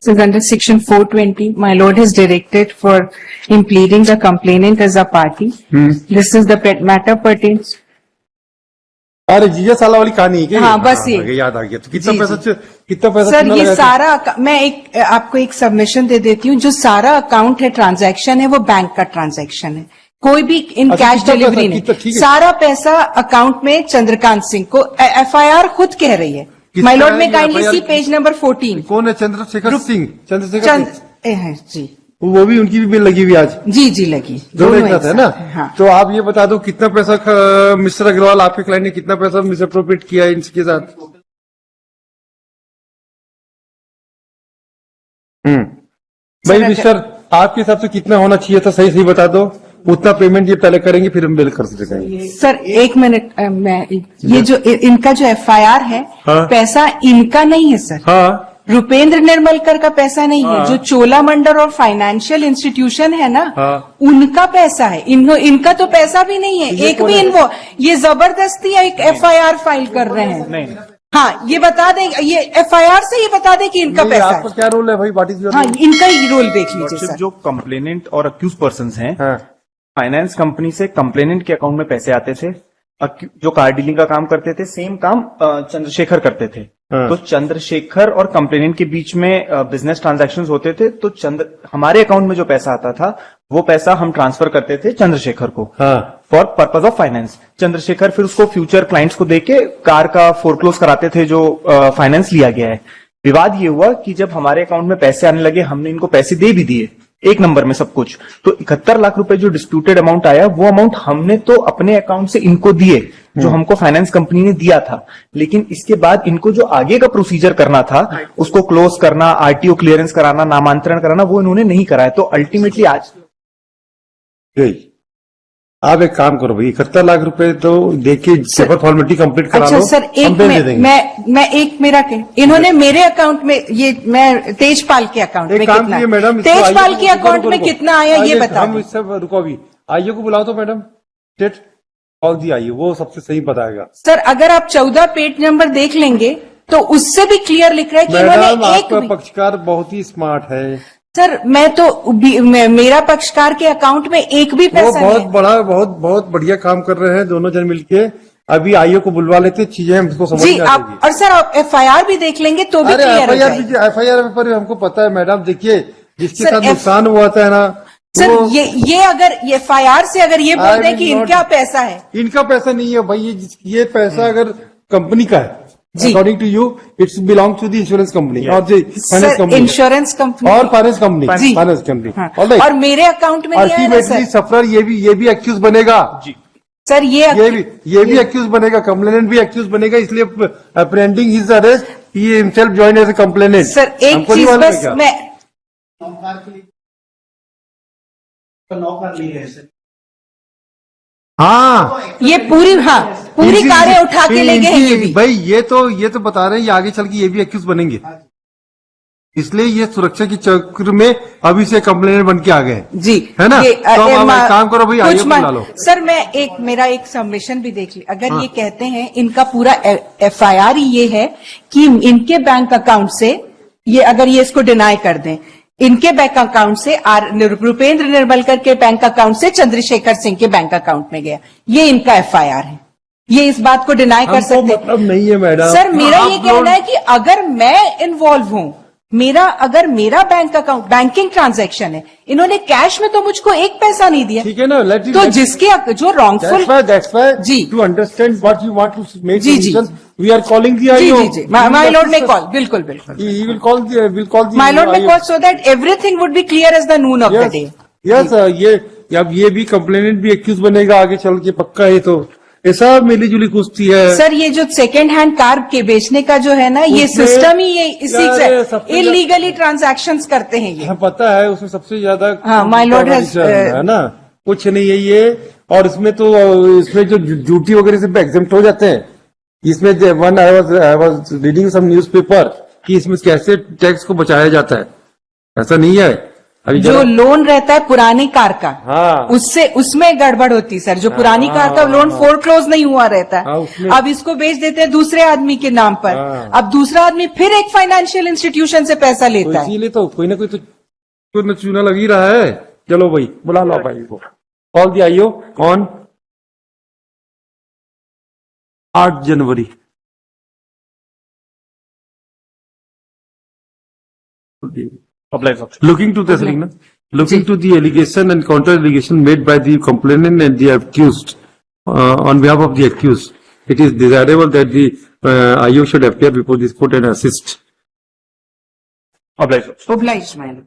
This is under section 420. My lord is directed for impleading the complainant as a party. This is the matter pertains. अरे जीजा साला वाली कहानी है क्या? हाँ, बस ये याद आ गया। तो कितना पैसा सर ये सारा मैं आपको एक सबमिशन दे देती हूँ। जो सारा अकाउंट है, ट्रांजैक्शन है, वो बैंक का ट्रांजैक्शन है, कोई भी इन कैश डिलीवरी नहीं। सारा पैसा अकाउंट में चंद्रकांत सिंह को FIR खुद कह रही है। माय लॉर्ड में काइंडली सी पेज नंबर 14। कौन है? चंद्रशेखर सिंह। जी, वो भी उनकी भी बिल लगी हुई आज। जी जी लगी, दोनों एक साथ है ना? हाँ। तो आप ये बता दो कितना पैसा मिस्टर अग्रवाल आपके क्लाइंट ने कितना पैसा मिसअप्रोप्रिएट किया है इनके साथ? भाई मिस्टर, आपके हिसाब से कितना होना चाहिए था? सही बता दो। उतना पेमेंट ये पहले करेंगे फिर हम बिल कर सकेंगे। सर एक मिनट, मैं ये जो इनका जो FIR है, हाँ? पैसा इनका नहीं है सर। हाँ, रुपेंद्र निर्मलकर का पैसा नहीं है। जो चोलामंडल और फाइनेंशियल इंस्टीट्यूशन है ना, हाँ? उनका पैसा है। इनका तो पैसा भी नहीं है, एक भी इनको। ये जबरदस्ती एक FIR फाइल कर रहे हैं। नहीं। हाँ, ये बता दें, ये FIR से ये बता दें कि इनका पैसा है। आपका क्या रोल है भाई? What is your? हाँ, इनका ही रोल देख लीजिए सर। जो कंप्लेनेंट और अक्यूज पर्सन हैं, हाँ। फाइनेंस कंपनी से कंप्लेनेंट के अकाउंट में पैसे आते थे। जो कार डीलिंग का काम करते थे, सेम काम चंद्रशेखर करते थे। हाँ। तो चंद्रशेखर और कंप्लेनेंट के बीच में बिजनेस ट्रांजैक्शंस होते थे। तो हमारे अकाउंट में जो पैसा आता था, वो पैसा हम ट्रांसफर करते थे चंद्रशेखर को, for purpose of finance. Chandrashekhar फिर उसको फ्यूचर क्लाइंट्स को देके कार का फोरक्लोज कराते थे जो फाइनेंस लिया गया है। विवाद ये हुआ कि जब हमारे अकाउंट में पैसे आने लगे, हमने इनको पैसे दे भी दिए एक नंबर में सब कुछ। तो 71 लाख रुपए जो डिस्प्यूटेड अमाउंट आया, वो अमाउंट हमने तो अपने अकाउंट से इनको दिए, जो हमको फाइनेंस कंपनी ने दिया था। लेकिन इसके बाद इनको जो आगे का प्रोसीजर करना था, उसको क्लोज करना, RTO क्लियरेंस कराना, नामांतरण कराना, वो इन्होंने नहीं कराया। तो अल्टीमेटली आज आप एक काम करो भाई, 71 लाख रुपए तो देखिए पेपर फॉर्मेलिटी कंप्लीट करा लो। अच्छा सर, एक मेरा इन्होंने मेरे अकाउंट में, ये मैं तेजपाल के अकाउंट में कितना, मैडम तेजपाल के अकाउंट में कितना आया ये बता। हम इससे रुको, अभी आईओ को बुलाओ तो मैडम, स्टेट कॉल दी आईओ, वो सबसे सही बताएगा। सर अगर आप 14 पेज नंबर देख लेंगे तो उससे भी क्लियर लिख रहा है कि इन्होंने आपका पक्षकार बहुत ही स्मार्ट है। सर मैं तो मेरा पक्षकार के अकाउंट में एक भी पैसा वो बहुत बढ़िया काम कर रहे हैं दोनों जन मिलके। अभी आईओ को बुलवा लेते, चीजें हमको समझ में आ जाएगी। और सर आप FIR भी देख लेंगे तो भी क्लियर हो जाएगी। FIR पर हमको पता है मैडम। देखिए जिसके साथ नुकसान हुआ था ना सर, ये अगर ये FIR से अगर ये बोल दें कि इनका पैसा है, इनका पैसा नहीं है भाई, ये पैसा अगर कंपनी का है, according to you it's belong to the insurance company और फाइनेंस कंपनी, इंश्योरेंस कंपनी और फाइनेंस कंपनी। और मेरे अकाउंट में अल्टीमेटली सफरर ये भी एक्यूज बनेगा जी सर। ये भी एक्यूज बनेगा, कंप्लेनेंट भी एक्यूज बनेगा। इसलिए apprehending his arrest, he himself join as a complainant. Sir एक चीज बस मैं हाँ, ये पूरी कारें उठा के ले गए ये भी। भाई ये तो बता रहे हैं, ये आगे चल के ये भी एक्यूज बनेंगे। इसलिए ये सुरक्षा के चक्र में अभी से कंप्लेनेंट बन के आ गए जी, है ना? तो आप काम करो भाई, आईओ बुला लो। सर मैं मेरा एक सबमिशन भी देख ली। अगर ये कहते हैं इनका पूरा FIR ही ये है कि इनके बैंक अकाउंट से ये, अगर ये इसको डिनाई कर दें, इनके बैंक अकाउंट से रुपेंद्र निर्मलकर के बैंक अकाउंट से चंद्रशेखर सिंह के बैंक अकाउंट में गया, ये इनका FIR है, ये इस बात को डिनाई कर सकते मतलब नहीं है मैडम। सर मेरा ये कहना है कि अगर मैं इन्वॉल्व हूं, अगर मेरा बैंक अकाउंट बैंकिंग ट्रांजैक्शन है, इन्होंने कैश में तो मुझको एक पैसा नहीं दिया, ठीक है ना? तो जिसके जो रॉन्गफुल जी to understand what you want to make जी जी we are calling the IO. जी माय लॉर्ड ने कॉल, बिल्कुल ही will call the my lord ने call so that everything would be clear as the noon of the day. Yes, ये भी complainant भी एक्यूज बनेगा आगे चल के, पक्का है। तो ऐसा मिली जुली कुश्ती है सर। ये जो सेकेंड हैंड कार के बेचने का जो है ना, ये सिस्टम ही ये इसी से इलीगली ट्रांजैक्शंस करते हैं ये पता है। उसमें सबसे ज्यादा माय लॉर्ड है ना, कुछ नहीं है ये। और इसमें जो ड्यूटी वगैरह से एग्जेम्प्ट हो जाते हैं। इसमें I was reading some newspaper कि इसमें कैसे टैक्स को बचाया जाता है। ऐसा नहीं है, अभी जो लोन रहता है पुरानी कार का, हाँ। उससे उसमें गड़बड़ होती है सर। जो पुरानी कार का लोन फोरक्लोज नहीं हुआ रहता हाँ, है, उसमें- अब इसको बेच देते हैं दूसरे आदमी के नाम पर। हाँ। अब दूसरा आदमी फिर एक फाइनेंशियल इंस्टीट्यूशन से पैसा तो लेता है। इसीलिए तो कोई ना कोई तो न चूना लग ही रहा है। चलो भाई बुला लो भाई को, call the IO on 8 January. Oblige, sir. Looking to this, looking to the allegation and counter allegation made by the complainant and the accused, on behalf of the accused, it is desirable that the IO should appear before this court and assist. Oblige, sir. Obliged, my lord.